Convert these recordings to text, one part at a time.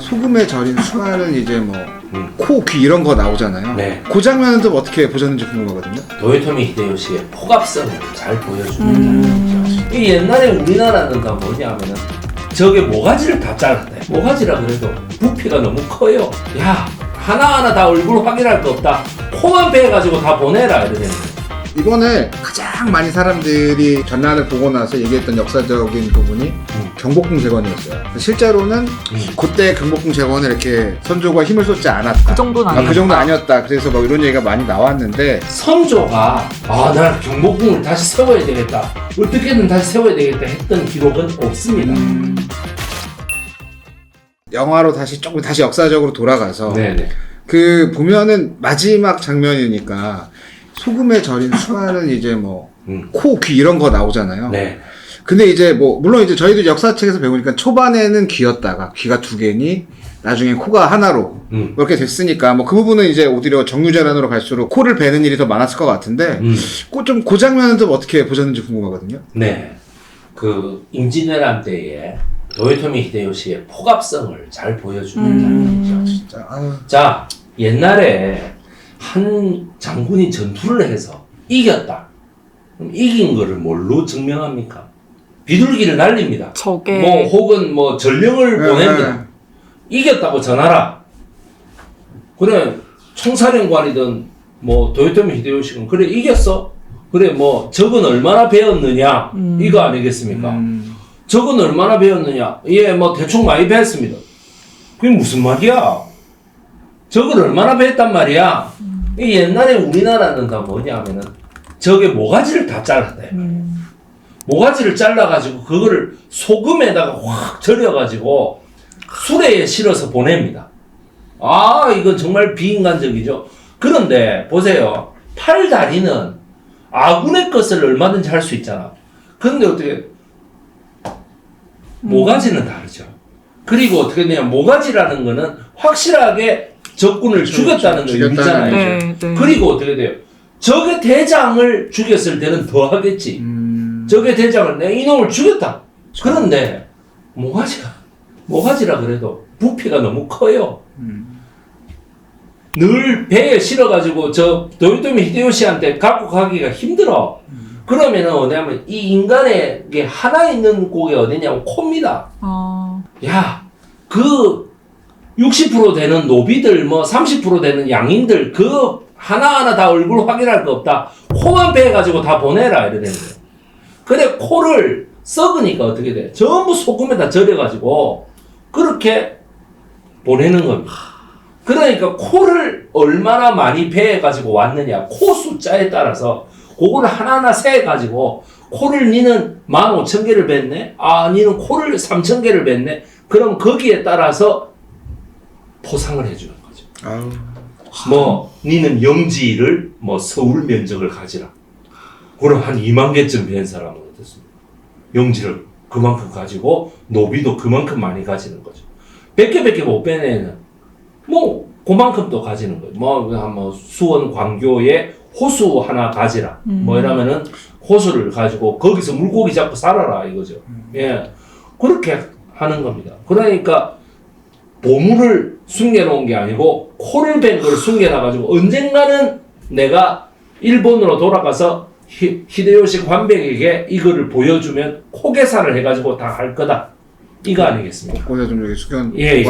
소금에 절인 수많은 이제 뭐 코, 귀 이런 거 나오잖아요. 네. 그 장면은 좀 어떻게 보셨는지 궁금하거든요. 도요토미 히데요시의 포갑성을 잘 보여주는 장면이죠. 이 옛날에 우리나라는 다 뭐냐 하면은 저게 모가지를 다 잘랐대. 모가지라 그래도 부피가 너무 커요. 야, 하나하나 다 얼굴 확인할 거 없다. 코만 빼가지고 다 보내라 이러는 이번에 가장 많이 사람들이 전란을 보고 나서 얘기했던 역사적인 부분이 경복궁 재건이었어요. 실제로는 그때 경복궁 재건을 이렇게 선조가 힘을 쏟지 않았다. 그 정도는 그 정도 아니었다. 그래서 막 이런 얘기가 많이 나왔는데 선조가 나 경복궁을 다시 세워야 되겠다. 어떻게든 다시 세워야 되겠다 했던 기록은 없습니다. 영화로 다시 역사적으로 돌아가서 네네. 그 보면은 마지막 장면이니까 소금에 절인 수많은 이제 뭐 코, 귀 이런 거 나오잖아요. 네. 근데 이제 뭐 물론 이제 저희도 역사책에서 배우니까 초반에는 귀였다가 귀가 두 개니 나중에 코가 하나로 이렇게 됐으니까 뭐 그 부분은 이제 오히려 정유재란으로 갈수록 코를 베는 일이 더 많았을 것 같은데 그 장면은 좀 어떻게 보셨는지 궁금하거든요. 네. 그 임진왜란 때에 도요토미 히데요시의 포갑성을 잘 보여주는 장면이죠. 진짜 자, 옛날에 한 장군이 전투를 해서 이겼다. 그럼 이긴 거를 뭘로 증명합니까? 비둘기를 날립니다. 저게 뭐 혹은 뭐 전령을 보냅니다. 이겼다고 전하라. 그래 총사령관이든 뭐 도요토미 히데요시는 그래 이겼어. 그래 뭐 적은 얼마나 배웠느냐 이거 아니겠습니까? 적은 얼마나 배웠느냐? 예, 뭐 대충 많이 배웠습니다. 그게 무슨 말이야? 적을 얼마나 배웠단 말이야? 이 옛날에 우리나라는 다 뭐냐 하면은 적의 모가지를 다 잘랐대. 모가지를 잘라가지고 그거를 소금에다가 확 절여가지고 수레에 실어서 보냅니다. 아, 이건 정말 비인간적이죠. 그런데 보세요. 팔, 다리는 아군의 것을 얼마든지 할 수 있잖아. 그런데 어떻게 모가지는 다르죠. 그리고 어떻게 되냐, 모가지라는 거는 확실하게 적군을 죽였다는 의미잖아요. 네, 네. 그리고 어떻게 돼요? 적의 대장을 죽였을 때는 더 하겠지. 적의 대장을 내 이놈을 죽였다. 그런데 모가지라 그래도 부피가 너무 커요. 늘 배에 실어가지고 저 도요토미 히데요시한테 갖고 가기가 힘들어. 그러면은 어디냐면 이 인간에게 하나 있는 곳이 어디냐면 코입니다. 야, 그 60% 되는 노비들 뭐 30% 되는 양인들 그 하나하나 다 얼굴 확인할 거 없다. 코만 빼가지고 다 보내라 이러는 거예요. 근데 코를 썩으니까 어떻게 돼? 전부 소금에다 절여가지고 그렇게 보내는 겁니다. 그러니까 코를 얼마나 많이 베어가지고 왔느냐, 코 숫자에 따라서 그거를 하나하나 세가지고 코를 니는 15,000개를 뱉네? 아, 니는 코를 3,000개를 뱉네? 그럼 거기에 따라서 포상을 해주는 거죠. 뭐 니는 영지를 뭐 서울 면적을 가지라. 그럼 한 2만 개쯤 뵌 사람은 어떻습니까? 영지를 그만큼 가지고 노비도 그만큼 많이 가지는 거죠. 100개밖에 못 빼는 애는 뭐 그만큼 또 가지는 거예요. 뭐 수원 광교에 호수 하나 가지라. 뭐 이러면은 호수를 가지고 거기서 물고기 잡고 살아라 이거죠. 예, 그렇게 하는 겁니다. 그러니까 보물을 숨겨놓은 게 아니고 코를 뺀 걸 숨겨놔가지고 언젠가는 내가 일본으로 돌아가서 히데요시 관백에게 이거를 보여주면 코 계산을 해가지고 다 할 거다. 이거 아니겠습니까? 거기다 좀 여기 숙연 예,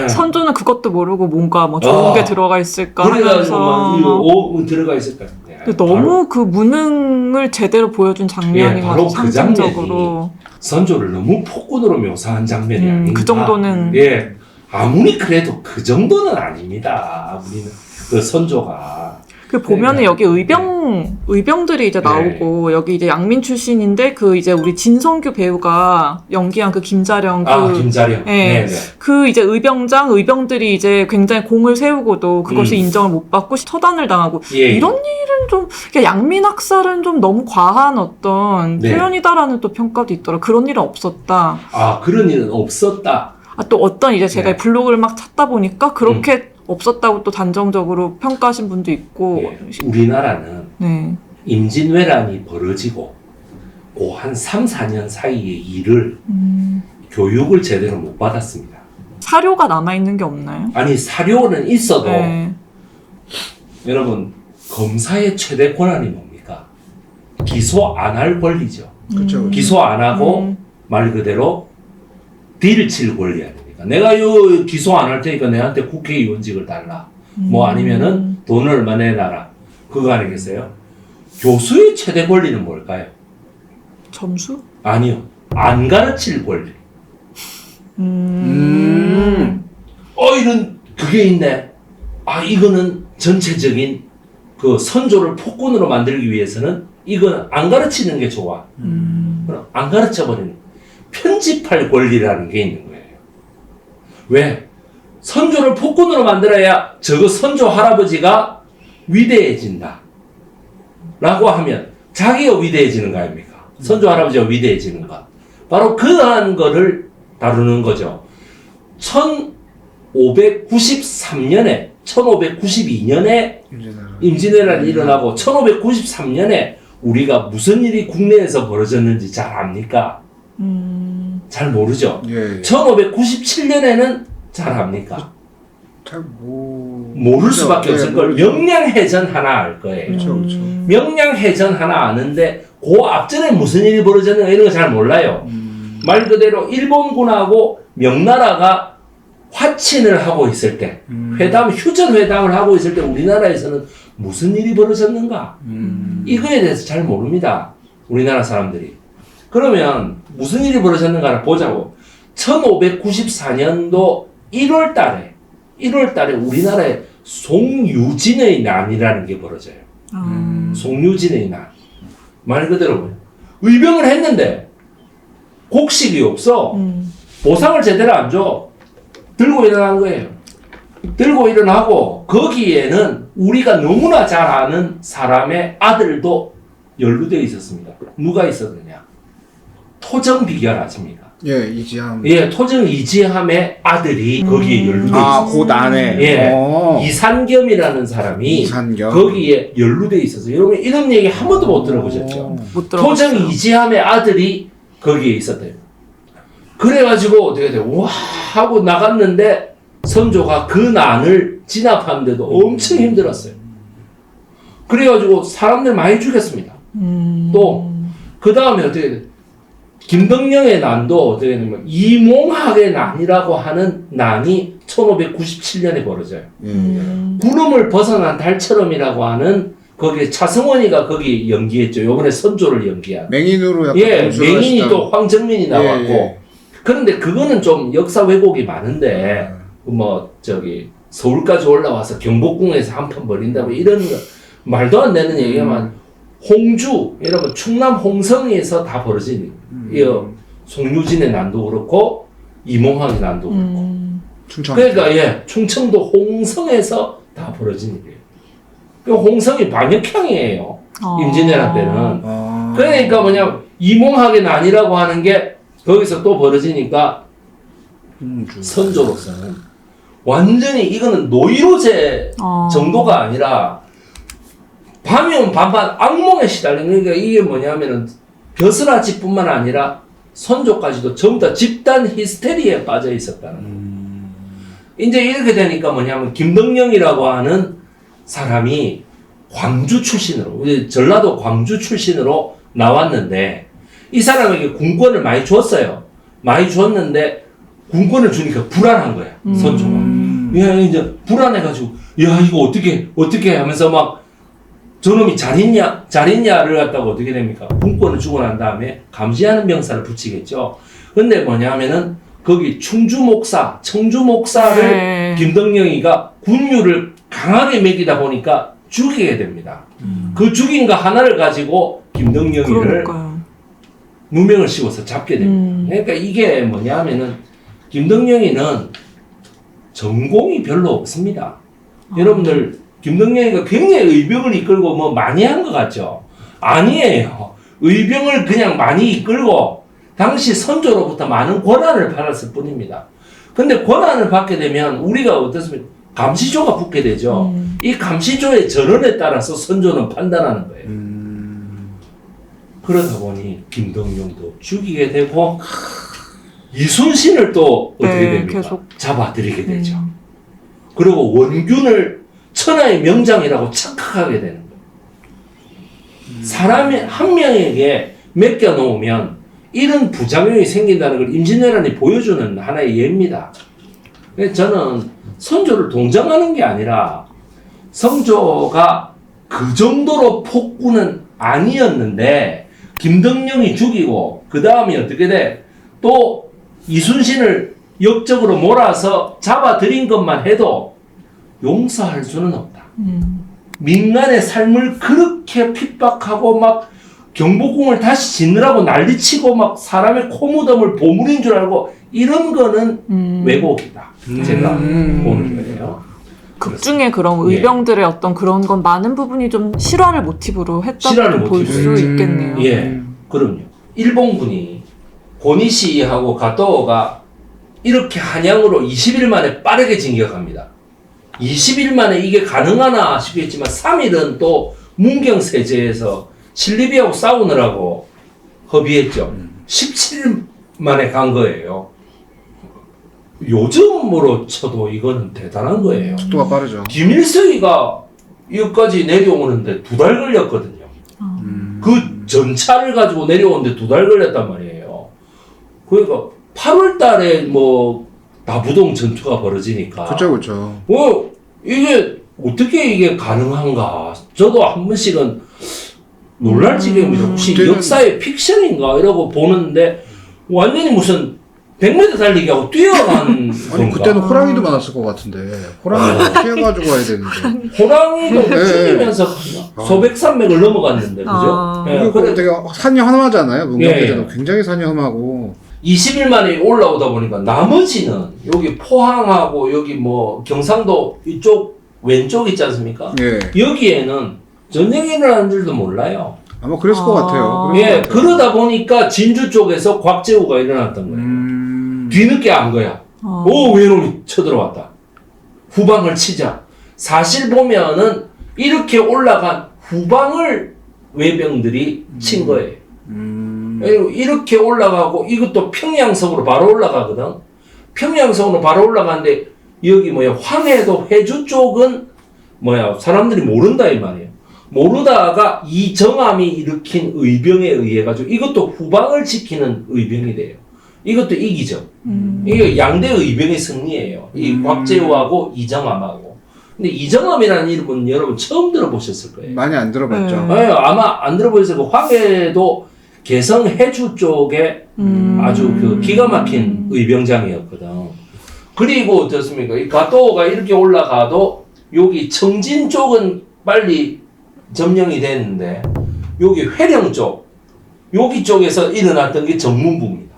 선조는 그것도 모르고 뭔가 뭐 좋은 게 들어가 있을까 하면서 이거 들어가 있을까? 네, 너무 그 무능을 제대로 보여준 장면인 것 같아요. 그 상징적으로. 선조를 너무 폭군으로 묘사한 장면이 아닌가. 그 정도는 예, 아무리 그래도 그 정도는 아닙니다. 우리는 그 선조가. 그 보면은 여기 의병들이 이제 나오고 여기 이제 양민 출신인데 그 이제 우리 진성규 배우가 연기한 그 김자령 김자령. 네. 그 이제 의병들이 이제 굉장히 공을 세우고도 그것이 인정을 못 받고 처단을 당하고 이런 일은 좀 양민 학살은 좀 너무 과한 어떤 표현이다라는 또 평가도 있더라. 그런 일은 없었다. 그런 일은 없었다. 또 어떤 이제 제가 블로그를 막 찾다 보니까 그렇게 없었다고 또 단정적으로 평가하신 분도 있고. 우리나라는 임진왜란이 벌어지고 한 3, 4년 사이의 일을 교육을 제대로 못 받았습니다. 사료가 남아있는 게 없나요? 아니 사료는 있어도 네. 여러분 검사의 최대 권한이 뭡니까? 기소 안 할 권리죠. 그렇죠. 기소 안 하고 말 그대로 딜을 칠 권리 아닙니까? 내가 요 기소 안 할 테니까 내한테 국회의원직을 달라. 뭐 아니면은 돈을 얼마 내놔라. 그거 아니겠어요? 교수의 최대 권리는 뭘까요? 점수? 아니요. 안 가르칠 권리. 이런 그게 있네. 아 이거는 전체적인 그 선조를 폭군으로 만들기 위해서는 이건 안 가르치는 게 좋아. 그럼 안 가르쳐 버리는 편집할 권리라는 게 있는 거예요. 왜? 선조를 폭군으로 만들어야 저거 선조 할아버지가 위대해진다. 라고 하면 자기가 위대해지는 거 아닙니까? 선조 할아버지가 위대해지는 것. 바로 그러한 거를 다루는 거죠. 1593년에 1592년에 임진왜란이 일어나고 1593년에 우리가 무슨 일이 국내에서 벌어졌는지 잘 압니까? 잘 모르죠. 예. 1597년에는 잘 압니까? 잘 모를 수밖에 예, 없을 걸. 명량해전 하나 알 거예요. 그렇죠, 그렇죠. 명량해전 하나 아는데 그 앞전에 무슨 일이 벌어졌는가 이런 거 잘 몰라요. 말 그대로 일본군하고 명나라가 화친을 하고 있을 때, 휴전 회담을 하고 있을 때 우리나라에서는 무슨 일이 벌어졌는가? 이거에 대해서 잘 모릅니다. 우리나라 사람들이. 그러면 무슨 일이 벌어졌는가를 보자고. 1594년도 1월 달에 우리나라에 송유진의 난이라는 게 벌어져요. 송유진의 난. 말 그대로 의병을 했는데 곡식이 없어. 보상을 제대로 안 줘. 들고 일어난 거예요. 들고 일어나고 거기에는 우리가 너무나 잘 아는 사람의 아들도 연루되어 있었습니다. 누가 있었느냐? 토정 비결 아십니까? 예, 이지함. 예, 토정 이지함의 아들이 거기에 연루되어 있었어요. 그 안에. 예, 이산겸이라는 사람이 이산겸. 거기에 연루되어 있었어요. 여러분 이런 얘기 한 번도 못 들어보셨죠? 못 들어봤어요. 토정 이지함의 아들이 거기에 있었대요. 그래가지고 어떻게 돼? 와 하고 나갔는데 선조가 그 난을 진압하는데도 엄청 힘들었어요. 그래가지고 사람들 많이 죽였습니다. 또 그 다음에 어떻게 돼? 김덕령의 난도 어떻게 되냐면 이몽학의 난이라고 하는 난이 1597년에 벌어져요. 구름을 벗어난 달처럼이라고 하는 거기에 차승원이가 거기 연기했죠. 요번에 선조를 연기한. 맹인으로 약간 예, 검수를 맹인이 하시던- 또 황정민이 나왔고. 예. 그런데 그거는 좀 역사 왜곡이 많은데 서울까지 올라와서 경복궁에서 한판 벌인다고 이런 거 말도 안 되는 얘기만 홍주 여러분 충남 홍성에서 다 벌어진 송유진의 난도 그렇고 이몽학의 난도 그렇고 충청. 그러니까 충청도 홍성에서 다 벌어진 일이에요. 그 홍성이 방역향이에요. 임진왜란 때는. 그러니까 뭐냐 이몽학의 난이라고 하는 게 거기서 또 벌어지니까 선조로서는 완전히 이거는 노이로제 정도가 아니라 밤이면 밤만 악몽에 시달리는. 그러니까 이게 뭐냐면은 벼슬아치뿐만 아니라 선조까지도 전부 다 집단 히스테리에 빠져 있었다는 거예요. 이제 이렇게 되니까 뭐냐면 김덕령이라고 하는 사람이 광주 출신으로 전라도 광주 출신으로 나왔는데 이 사람에게 군권을 많이 줬어요. 많이 줬는데 군권을 주니까 불안한 거야. 선조가. 야 이제 불안해가지고 야 이거 어떻게 하면서 막 저놈이 잘 있냐를 갖다가 어떻게 됩니까? 군권을 주고 난 다음에 감시하는 병사를 붙이겠죠. 근데 뭐냐면은 거기 청주 목사를 김덕령이가 군유를 강하게 먹이다 보니까 죽이게 됩니다. 그 죽인 거 하나를 가지고 김덕령이를 누명을 씌워서 잡게 됩니다. 그러니까 이게 뭐냐면은 김덕령이는 전공이 별로 없습니다. 여러분들 김덕령이가 굉장히 의병을 이끌고 뭐 많이 한 것 같죠? 아니에요. 의병을 그냥 많이 이끌고 당시 선조로부터 많은 권한을 받았을 뿐입니다. 근데 권한을 받게 되면 우리가 어떻습니까? 감시조가 붙게 되죠. 이 감시조의 전언에 따라서 선조는 판단하는 거예요. 그러다 보니 김덕령도 죽이게 되고 이순신을 또 어떻게 네, 됩니까? 계속. 잡아들이게 되죠. 그리고 원균을 천하의 명장이라고 착각하게 되는 거예요. 사람이 한 명에게 맡겨놓으면 이런 부작용이 생긴다는 걸 임진왜란이 보여주는 하나의 예입니다. 그래서 저는 선조를 동정하는 게 아니라 성조가 그 정도로 폭군은 아니었는데 김덕령이 죽이고 그 다음에 어떻게 돼? 또 이순신을 역적으로 몰아서 잡아들인 것만 해도 용서할 수는 없다. 민간의 삶을 그렇게 핍박하고 막 경복궁을 다시 짓느라고 난리치고 막 사람의 코무덤을 보물인 줄 알고 이런 거는 왜곡이다. 제가 보는 거예요. 극 중에 그런 의병들의 어떤 그런 건 많은 부분이 좀 실화를 모티브로 했다고 볼 수 있겠네요. 예, 그럼요. 일본군이 고니시하고 가토가 이렇게 한양으로 20일 만에 빠르게 진격합니다. 20일 만에 이게 가능하나 싶겠지만 3일은 또 문경세제에서 신리비하고 싸우느라고 허비했죠. 17일 만에 간 거예요. 요즘으로 쳐도 이거는 대단한 거예요. 속도가 빠르죠. 김일성이가 여기까지 내려오는데 2달 걸렸거든요. 그 전차를 가지고 내려오는데 2달 걸렸단 말이에요. 그러니까 8월 달에 뭐 나부동 전투가 벌어지니까. 그렇죠. 이게 어떻게 이게 가능한가? 저도 한 번씩은 놀랄 지경입니다. 혹시 역사의 픽션인가? 이러고 보는데 완전히 무슨 100m 달리기하고 뛰어간 아니 건가? 그때는 호랑이도 많았을 것 같은데 호랑이도 피해가지고 가야 되는데 호랑이도 죽이면서 소백산맥을 넘어갔는데 그죠? 예, 그리고 되게 산이 험하잖아요. 문경대전도 굉장히 산이 험하고 20일 만에 올라오다 보니까 나머지는 여기 포항하고 여기 뭐 경상도 이쪽 왼쪽 있지 않습니까? 여기에는 전쟁이 일어난 줄도 몰라요. 아마 그랬을 것 같아요. 그러다 보니까 진주 쪽에서 곽재우가 일어났던 거예요. 뒤늦게 안 거야. 외놈이 쳐들어왔다. 후방을 치자. 사실 보면은 이렇게 올라간 후방을 외병들이 친 거예요. 이렇게 올라가고 이것도 평양성으로 바로 올라가거든. 평양성으로 바로 올라가는데 여기 황해도 회주 쪽은 사람들이 모른다 이 말이에요. 모르다가 이정암이 일으킨 의병에 의해 가지고 이것도 후방을 지키는 의병이 돼요. 이것도 이기죠. 이게 양대 의병의 승리예요. 이 곽재우하고 이정암하고. 근데 이정암이라는 이름은 여러분 처음 들어보셨을 거예요. 많이 안 들어봤죠. 아마 안 들어보셨을 거예요. 황해도 개성 해주 쪽에 아주 그 기가 막힌 의병장이었거든. 그리고 어떻습니까? 이 가토가 이렇게 올라가도 여기 청진 쪽은 빨리 점령이 됐는데 여기 회령 쪽, 여기 쪽에서 일어났던 게 정문부입니다.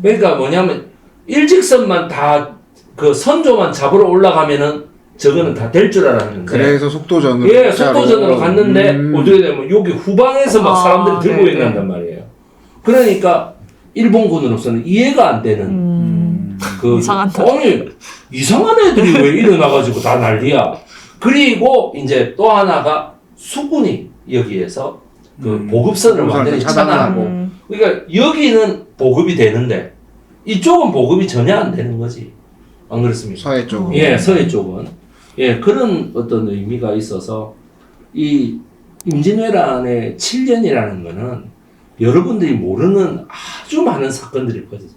그러니까 뭐냐면 일직선만 다 그 선조만 잡으러 올라가면은 저거는 다 될 줄 알았는데. 그래서 속도전으로. 속도전으로 갔는데 어떻게 되면 여기 후방에서 막 사람들이 들고 있는단 말이에요. 그러니까 일본군으로서는 이해가 안 되는 아니 이상한 애들이 왜 일어나가지고 다 난리야. 그리고 이제 또 하나가 수군이 여기에서 그 보급선을 완전히 차단하고. 그러니까 여기는 보급이 되는데 이쪽은 보급이 전혀 안 되는 거지. 안 그렇습니까? 서해 쪽은. 서해 쪽은. 그런 어떤 의미가 있어서 이 임진왜란의 7년이라는 거는 여러분들이 모르는 아주 많은 사건들이 있거든요.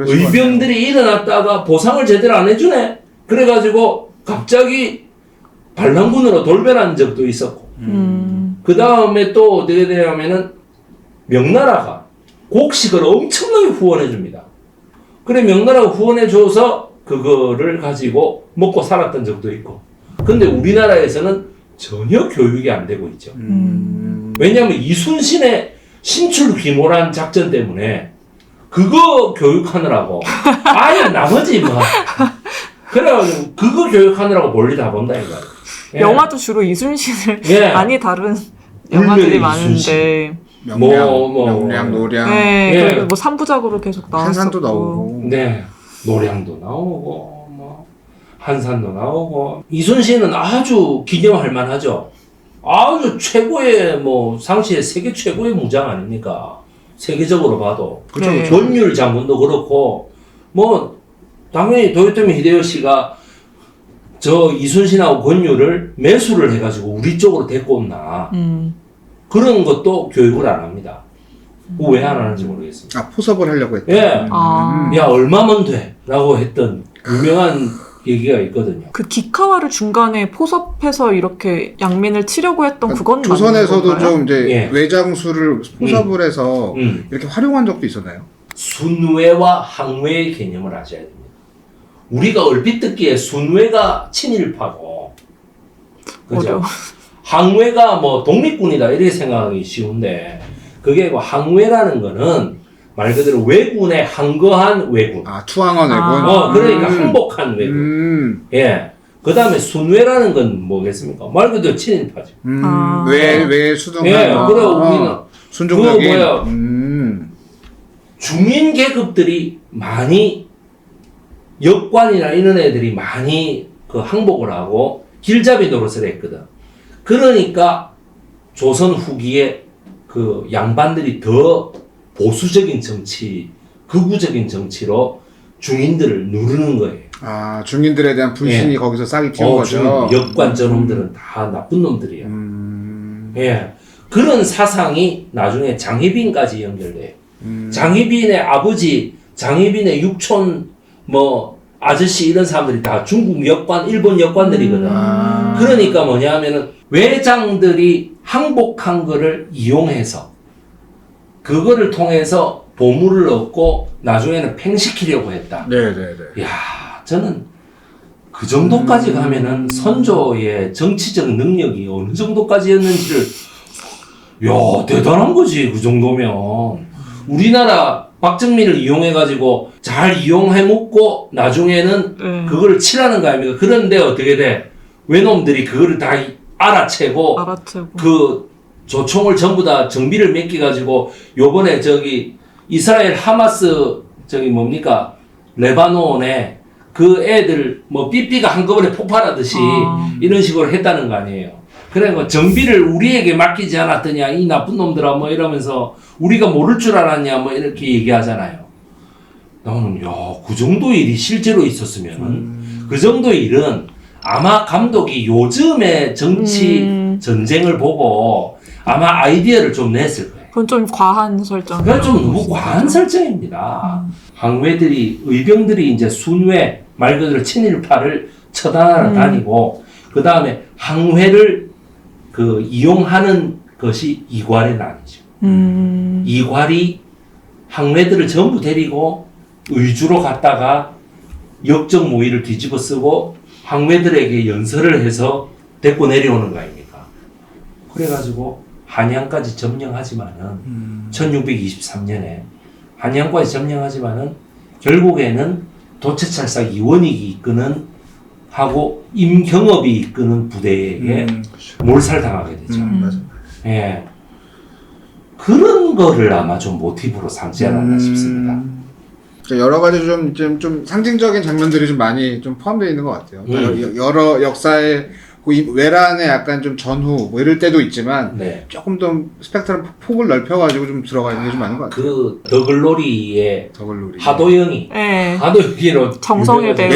의병들이 일어났다가 보상을 제대로 안 해주네. 그래가지고 갑자기 반란군으로 돌변한 적도 있었고. 그 다음에 또 어떻게 되냐면은 명나라가 곡식을 엄청나게 후원해줍니다. 그래 명나라가 후원해줘서 그거를 가지고 먹고 살았던 적도 있고. 근데 우리나라에서는 전혀 교육이 안 되고 있죠. 왜냐하면 이순신의 신출귀몰한 작전 때문에 그거 교육하느라고 아예 나머지 그래가지고 그거 교육하느라고 멀리 다 본다 이거야. 영화도 주로 이순신을 많이 다룬 영화들이 많은데 명량, 노량. 뭐 3부작으로 계속 나왔었고. 한산도 나오고. 노량도 나오고 한산도 나오고. 이순신은 아주 기념할 만하죠. 아주 최고의 상시의 세계 최고의 무장 아닙니까? 세계적으로 봐도. 그렇죠, 네. 그렇죠. 권율 장군도 그렇고, 뭐, 당연히 도요토미 히데요시가 저 이순신하고 권율을 매수를 해가지고 우리 쪽으로 데리고 온나. 그런 것도 교육을 안 합니다. 왜 안 하는지 모르겠습니다. 아, 포섭을 하려고 했다. 예. 아. 야, 얼마면 돼? 라고 했던 유명한 얘기가 있거든요. 그 기카와를 중간에 포섭해서 이렇게 양민을 치려고 했던 그건 조선에서도 맞는 건가요? 좀 이제 예. 외장수를 포섭을 해서 음. 이렇게 활용한 적도 있었나요? 순회와 항회의 개념을 아셔야 됩니다. 우리가 얼핏 듣기에 순회가 친일파고, 그죠? 어려워. 항회가 뭐 독립군이다 이렇게 생각하기 쉬운데, 그게 뭐 항회라는 거는 말 그대로 왜군에 항거한 왜군. 아, 투항원 왜군. 그러니까 항복한 왜군. 예. 그 다음에 순회라는 건 뭐겠습니까? 말 그대로 친일파죠. 왜 수등한. 예. 그래 우리는 순종적인. 그거 뭐야? 중인 계급들이 많이 역관이나 이런 애들이 많이 그 항복을 하고 길잡이 노릇을 했거든. 그러니까 조선 후기에 그 양반들이 더 보수적인 정치, 극우적인 정치로 중인들을 누르는 거예요. 아, 중인들에 대한 불신이 예. 거기서 싹이 튀는 거죠. 역관 저놈들은 다 나쁜 놈들이야. 예. 그런 사상이 나중에 장희빈까지 연결돼요. 장희빈의 아버지, 장희빈의 육촌, 뭐, 아저씨 이런 사람들이 다 중국 역관, 일본 역관들이거든. 그러니까 뭐냐 하면은 외장들이 항복한 거를 이용해서 그거를 통해서 보물을 얻고 나중에는 팽시키려고 했다. 네네네. 야, 저는 그 정도까지 가면은 선조의 정치적 능력이 어느 정도까지였는지를 야, 대단한 거지. 그 정도면 우리나라 박정민을 이용해가지고 잘 이용해 먹고 나중에는 그거를 칠하는 거 아닙니까? 그런데 어떻게 돼? 외놈들이 그거를 다 알아채고 그 조총을 전부 다 정비를 맡겨가지고 요번에 저기 이스라엘 하마스 저기 뭡니까? 레바논에 그 애들 뭐 삐삐가 한꺼번에 폭발하듯이 이런 식으로 했다는 거 아니에요. 그래 뭐 정비를 우리에게 맡기지 않았더냐 이 나쁜 놈들아 뭐 이러면서 우리가 모를 줄 알았냐 뭐 이렇게 얘기하잖아요. 나는 야, 그 정도 일이 실제로 있었으면은 그 정도 일은 아마 감독이 요즘의 정치 전쟁을 보고 아마 아이디어를 좀 냈을 거예요. 그건 좀 과한 설정. 그건 좀 너무 과한 설정입니다. 항외들이 의병들이 이제 순회 말 그대로 친일파를 처단하러 다니고 그 다음에 항회를 그 이용하는 것이 이괄의 난이죠. 이괄이 항외들을 전부 데리고 의주로 갔다가 역적 모의를 뒤집어 쓰고 항외들에게 연설을 해서 데리고 내려오는 거 아닙니까? 그래가지고 한양까지 점령하지만은 1623년에 한양까지 점령하지만은 결국에는 도채찰사 이원익이 이끄는 하고 임경업이 이끄는 부대에게 몰살당하게 되죠. 맞아. 예. 그런 거를 아마 좀 모티브로 삼지 않았나 싶습니다. 여러 가지 좀 상징적인 장면들이 좀 많이 좀 포함되어 있는 것 같아요. 여러 역사의 외란의 약간 좀 전후 뭐 이럴 때도 있지만 네. 조금 더 스펙트럼 폭을 넓혀가지고 좀 들어가 있는 게 좀 많은 것 같아요. 그 더글로리의 더글로리. 하도영이 네. 하도영이로 정성일 배우.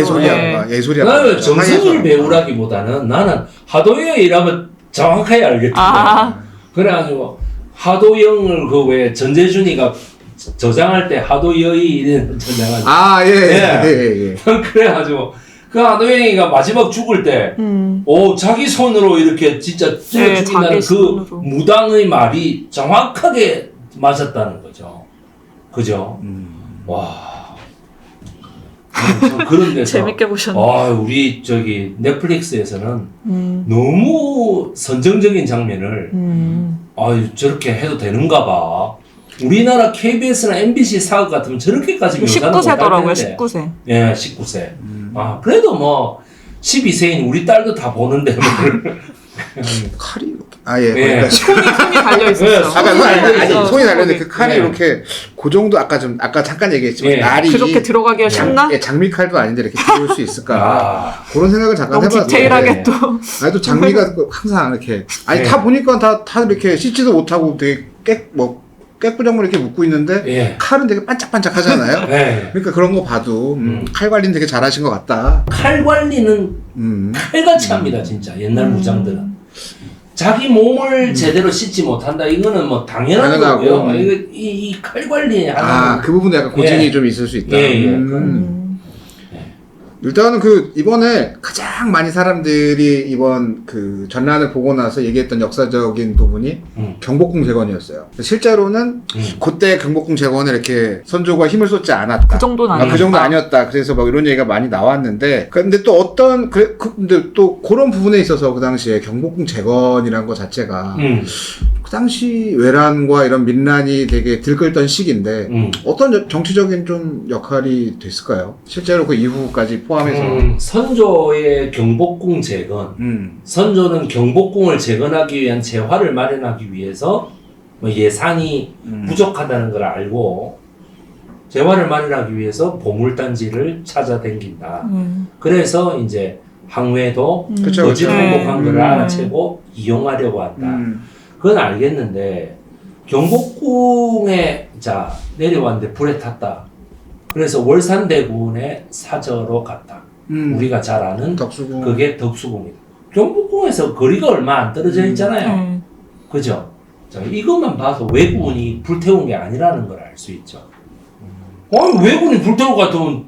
예술이야. 나는 정성일 배우라기보다는 나는 하도영이라면 정확하게 알겠다. 그래가지고 하도영을 그 왜 전재준이가 저장할 때 하도여이 이런 저장하지. 예. 그래가지고 그 하도영이가 마지막 죽을 때, 자기 손으로 이렇게 진짜 찔러 죽인다는 그 손으로. 무당의 말이 정확하게 맞았다는 거죠. 그죠? 와. 그런 데서. 재밌게 보셨네. 우리 저기 넷플릭스에서는 너무 선정적인 장면을, 저렇게 해도 되는가 봐. 우리나라 KBS나 MBC 사극 같으면 저렇게까지 묘사는 못할 19세더라고요, 텐데. 19세. 예, 19세. 그래도 뭐 12세인 우리 딸도 다 보는데 칼이 이렇게. 예. 손이 달려 있었어. 손이 달렸는데 그 칼이 예. 이렇게 그 정도 아까 잠깐 얘기했지만 예. 날이 그렇게 들어가기가 쉽나? 장미칼도 아닌데 이렇게 들어올 수 있을까? 그런 생각을 잠깐 너무 해봤어요. 디테일하게 또. 아니 또 장미가 항상 이렇게 다 보니까 다 이렇게 씻지도 못하고 되게 꾀꾸정물 이렇게 묶고 있는데 예. 칼은 되게 반짝반짝하잖아요. 예. 그러니까 그런 거 봐도 칼 관리는 되게 잘하신 것 같다. 칼 관리는 칼같이 합니다, 진짜. 옛날 무장들은. 자기 몸을 제대로 씻지 못한다. 이거는 뭐 당연한 당연하고. 거고요. 이 칼 관리 하는 그 부분도 약간 고증이 예. 좀 있을 수 있다. 예, 예. 일단은 이번에 가장 많이 사람들이 이번 그 전란을 보고 나서 얘기했던 역사적인 부분이 경복궁 재건이었어요. 실제로는 그때 경복궁 재건에 이렇게 선조가 힘을 쏟지 않았다. 그 정도는 아니었다. 그 정도 아니었다. 그래서 막 이런 얘기가 많이 나왔는데, 근데 또 근데 또 그런 부분에 있어서 그 당시에 경복궁 재건이라는 것 자체가 그 당시 외란과 이런 민란이 되게 들끓던 시기인데 어떤 정치적인 좀 역할이 됐을까요? 실제로 그 이후까지 포함해서 선조의 경복궁 재건 선조는 경복궁을 재건하기 위한 재화를 마련하기 위해서 뭐 예산이 부족하다는 걸 알고 재화를 마련하기 위해서 보물단지를 찾아다닌다. 그래서 이제 항외도 거짓 항복한 걸 알아채고 이용하려고 한다. 그건 알겠는데 경복궁에 자 내려왔는데 불에 탔다. 그래서 월산대군의 사저로 갔다. 우리가 잘 아는 덕수궁. 그게 덕수궁이다. 경복궁에서 거리가 얼마 안 떨어져 있잖아요. 그죠? 자, 이것만 봐도 왜군이 불태운 게 아니라는 걸 알 수 있죠. 아니 왜군이 불태울 것 같으면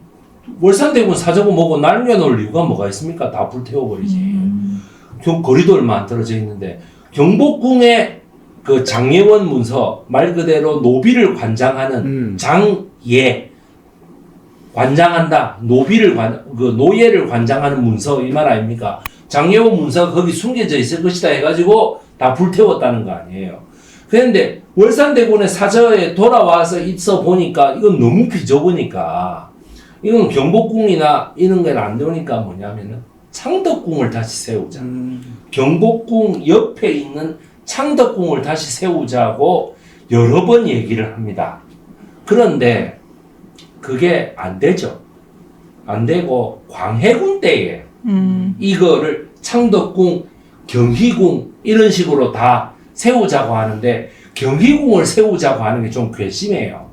월산대군 사저고 뭐고 남겨놓을 이유가 뭐가 있습니까? 다 불태워버리지. 거리도 얼마 안 떨어져 있는데 경복궁의 그 장예원 문서 말 그대로 노비를 관장하는 장예 관장한다 노비를 그 노예를 관장하는 문서 이 말 아닙니까? 장예원 문서가 거기 숨겨져 있을 것이다 해가지고 다 불태웠다는 거 아니에요. 그런데 월산대군의 사저에 돌아와서 있어 보니까 이건 너무 비좁으니까 이건 경복궁이나 이런 건 안 되니까 뭐냐면은 창덕궁을 다시 세우자. 경복궁 옆에 있는 창덕궁을 다시 세우자고 여러 번 얘기를 합니다. 그런데 그게 안 되죠. 안 되고 광해군 때에 이거를 창덕궁, 경희궁 이런 식으로 다 세우자고 하는데 경희궁을 세우자고 하는 게 좀 괘씸해요.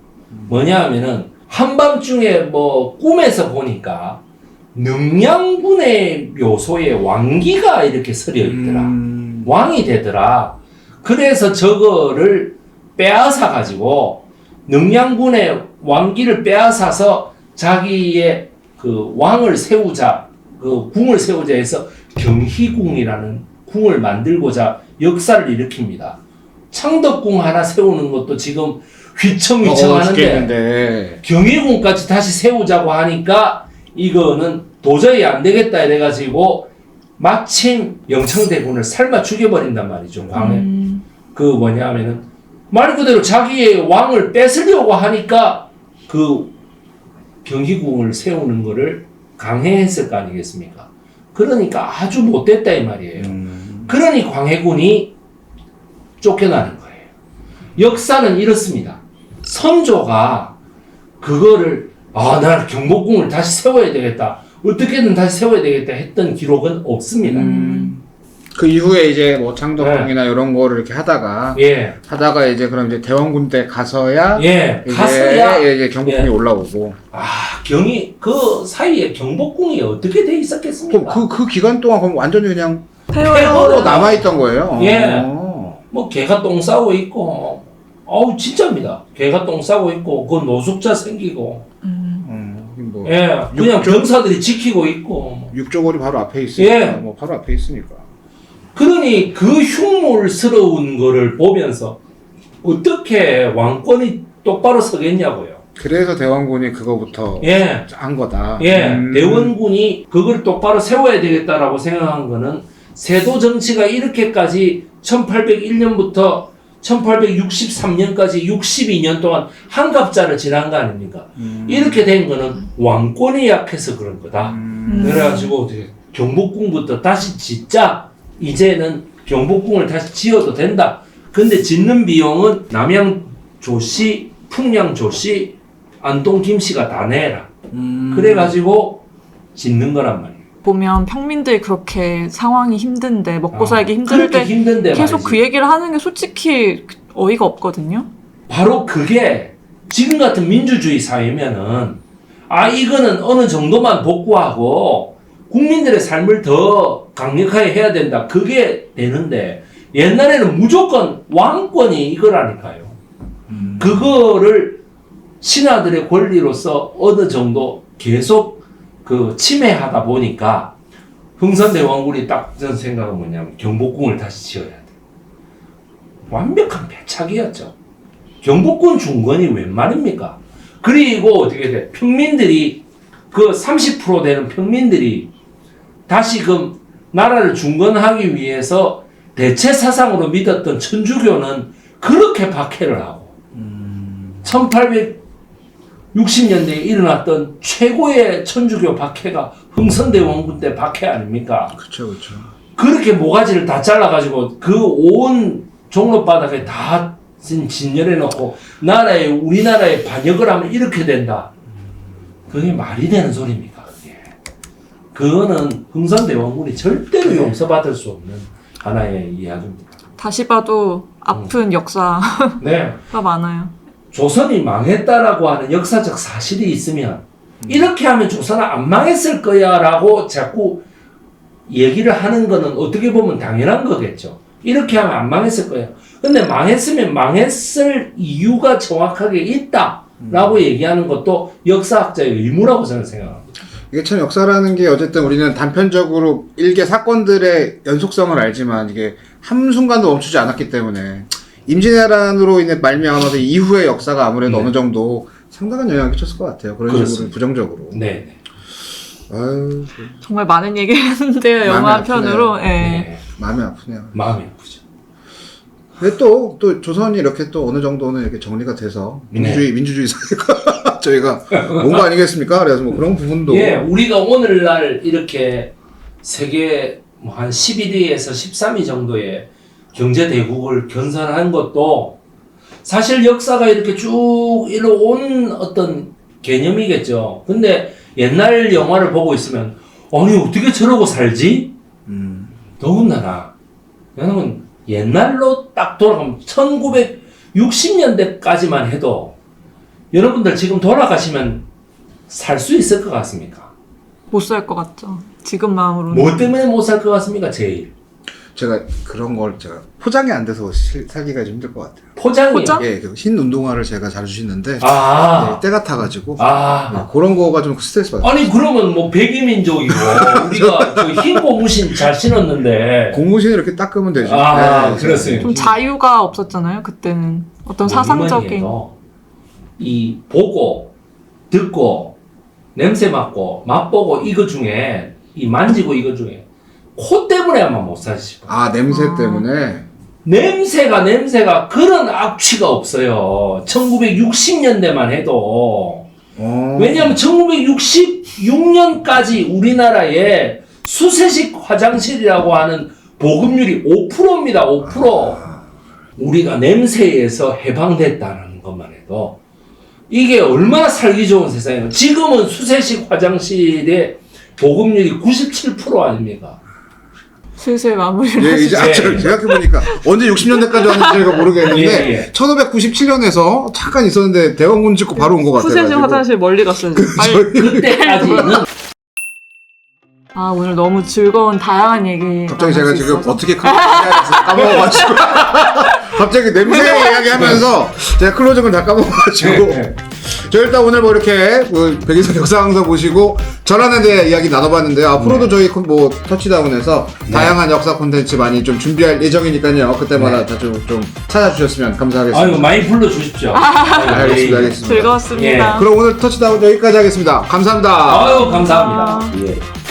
뭐냐 하면은 한밤중에 뭐 꿈에서 보니까 능량군의 묘소에 왕기가 이렇게 서려 있더라. 왕이 되더라. 그래서 저거를 빼앗아 가지고 능량군의 왕기를 빼앗아서 자기의 그 왕을 세우자, 그 궁을 세우자 해서 경희궁이라는 궁을 만들고자 역사를 일으킵니다. 창덕궁 하나 세우는 것도 지금 휘청휘청하는데 경희궁까지 다시 세우자고 하니까 이거는 도저히 안 되겠다 이래가지고 마침 영창대군을 삶아 죽여버린단 말이죠. 광해. 그 뭐냐면은 말 그대로 자기의 왕을 뺏으려고 하니까 그 경희궁을 세우는 거를 강행했을 거 아니겠습니까? 그러니까 아주 못됐다 이 말이에요. 그러니 광해군이 쫓겨나는 거예요. 역사는 이렇습니다. 선조가 그거를 나 경복궁을 다시 세워야 되겠다. 어떻게든 다시 세워야 되겠다 했던 기록은 없습니다. 그 이후에 이제 뭐 창덕궁이나 이런 거를 이렇게 하다가 이제 그럼 이제 대원군 때 가서야 이제 경복궁이 올라오고 경이 그 사이에 경복궁이 어떻게 돼 있었겠습니까? 그 기간 동안 그럼 완전히 그냥 폐허로 남아 있던 거예요. 뭐 개가 똥 싸고 있고 진짜입니다. 개가 똥 싸고 있고 그 노숙자 생기고 뭐 그냥 병사들이 지키고 있고 육조골이 바로 앞에 있으니까 뭐 바로 앞에 있으니까. 그러니 그 흉물스러운 거를 보면서 어떻게 왕권이 똑바로 서겠냐고요. 그래서 대원군이 그거부터 한 거다. 대원군이 그걸 똑바로 세워야 되겠다라고 생각한 거는 세도 정치가 이렇게까지 1801년부터 1863년까지 62년 동안 한갑자를 지난 거 아닙니까? 이렇게 된 거는 왕권이 약해서 그런 거다. 그래가지고 경복궁부터 다시 짓자. 이제는 경복궁을 다시 지어도 된다. 근데 짓는 비용은 남양 조씨, 풍양 조씨, 안동 김씨가 다 내라. 그래가지고 짓는 거란 말이에요. 보면 평민들이 그렇게 상황이 힘든데 먹고 살기 힘들 때 계속 말이지. 그 얘기를 하는 게 솔직히 어이가 없거든요. 바로 그게 지금 같은 민주주의 사회면은 이거는 어느 정도만 복구하고 국민들의 삶을 더 강력하게 해야 된다. 그게 되는데 옛날에는 무조건 왕권이 이거라니까요. 그거를 신하들의 권리로서 어느 정도 계속 그 침해하다 보니까 흥선대원군이 딱 든 생각은 뭐냐면 경복궁을 다시 지어야 돼. 완벽한 배착이었죠. 경복궁 중건이 웬 말입니까? 그리고 어떻게 돼? 평민들이 그 30% 되는 평민들이 다시금 나라를 중건하기 위해서 대체 사상으로 믿었던 천주교는 그렇게 박해를 하고 1860년대에 일어났던 최고의 천주교 박해가 흥선대원군 때 박해 아닙니까? 그렇죠, 그렇죠. 그렇게 모가지를 다 잘라가지고 그 온 종로바닥에 다 진열해 놓고 우리나라에 반역을 하면 이렇게 된다. 그게 말이 되는 소리입니까? 그게. 그거는 흥선대원군이 절대로 용서받을 수 없는 하나의 이야기입니다. 다시 봐도 아픈 역사가 네. 많아요. 조선이 망했다라고 하는 역사적 사실이 있으면 이렇게 하면 조선은 안 망했을 거야 라고 자꾸 얘기를 하는 거는 어떻게 보면 당연한 거겠죠. 이렇게 하면 안 망했을 거야. 근데 망했으면 망했을 이유가 정확하게 있다라고 얘기하는 것도 역사학자의 의무라고 저는 생각합니다. 이게 참 역사라는 게 어쨌든 우리는 단편적으로 일개 사건들의 연속성을 알지만 이게 한순간도 멈추지 않았기 때문에 임진왜란으로 인해 말미암아서 이후의 역사가 아무래도 어느 정도 상당한 영향을 끼쳤을 것 같아요. 그런 그렇습니다. 식으로 부정적으로. 네. 아유, 정말 많은 얘기를 했는데요. 영화 한 편으로. 네. 마음이 아프네요. 마음이 아프죠. 근데 또 조선이 이렇게 또 어느 정도는 이렇게 정리가 돼서 민주주의 사회가 저희가 뭔가 아니겠습니까? 그래서 뭐 그런 부분도 예, 우리가 오늘날 이렇게 세계 한 11위에서 13위 정도의 경제 대국을 견산한 것도 사실 역사가 이렇게 쭉 이뤄온 어떤 개념이겠죠. 근데 옛날 영화를 보고 있으면 아니 어떻게 저러고 살지? 더군다나 왜냐면 옛날로 딱 돌아가면 1960년대까지만 해도 여러분들 지금 돌아가시면 살 수 있을 것 같습니까? 못 살 것 같죠. 지금 마음으로는. 뭐 때문에 못 살 것 같습니까? 제일 제가 그런 걸 제가 포장이 안 돼서 살기가 좀 힘들 것 같아요. 포장이요? 포장? 예, 흰 운동화를 제가 자주 신는데 아, 때 같아가지고 네, 아. 그런 거가 좀 스트레스 받아요. 아니 그러면 뭐 백이민족이고 우리가 그 흰 고무신 잘 신었는데 고무신 이렇게 닦으면 되죠. 아, 네, 그렇습니다. 좀 자유가 없었잖아요. 그때는 어떤 사상적인. 이 보고 듣고 냄새 맡고 맛보고 이거 중에 이 만지고 이거 중에 코 때문에 아마 못 사시 싶어요. 아, 냄새 때문에. 냄새가 그런 악취가 없어요. 1960년대만 해도. 왜냐하면 1966년까지 우리나라에 수세식 화장실이라고 하는 보급률이 5%입니다. 5%. 우리가 냄새에서 해방됐다는 것만 해도 이게 얼마나 살기 좋은 세상이에요. 지금은 수세식 화장실의 보급률이 97% 아닙니까? 슬슬 마무리를 예, 이제 예. 생각해보니까 언제 60년대까지 왔는지 제가 모르겠는데 예. 1597년에서 잠깐 있었는데 대원군 짓고 바로 온 것 같아요. 후세식 화장실 멀리 갔어요. 빨리. 그때까지는 아, 오늘 너무 즐거운 다양한 얘기. 갑자기 제가 나눌 수 지금 있어서. 어떻게 까먹어가지고 갑자기 냄새 이야기하면서 제가 클로징을 다 까먹어가지고 저 일단 오늘 뭐 이렇게 백인선 역사 강사 보시고 전하는 데 이야기 나눠봤는데요. 앞으로도 저희 뭐 터치다운에서 다양한 역사 콘텐츠 많이 좀 준비할 예정이니까요. 그때마다 다 좀 찾아주셨으면 감사하겠습니다. 아유 많이 불러주십시오. 알겠습니다. 즐거웠습니다. 예. 그럼 오늘 터치다운 여기까지 하겠습니다. 감사합니다. 아유 감사합니다. 예.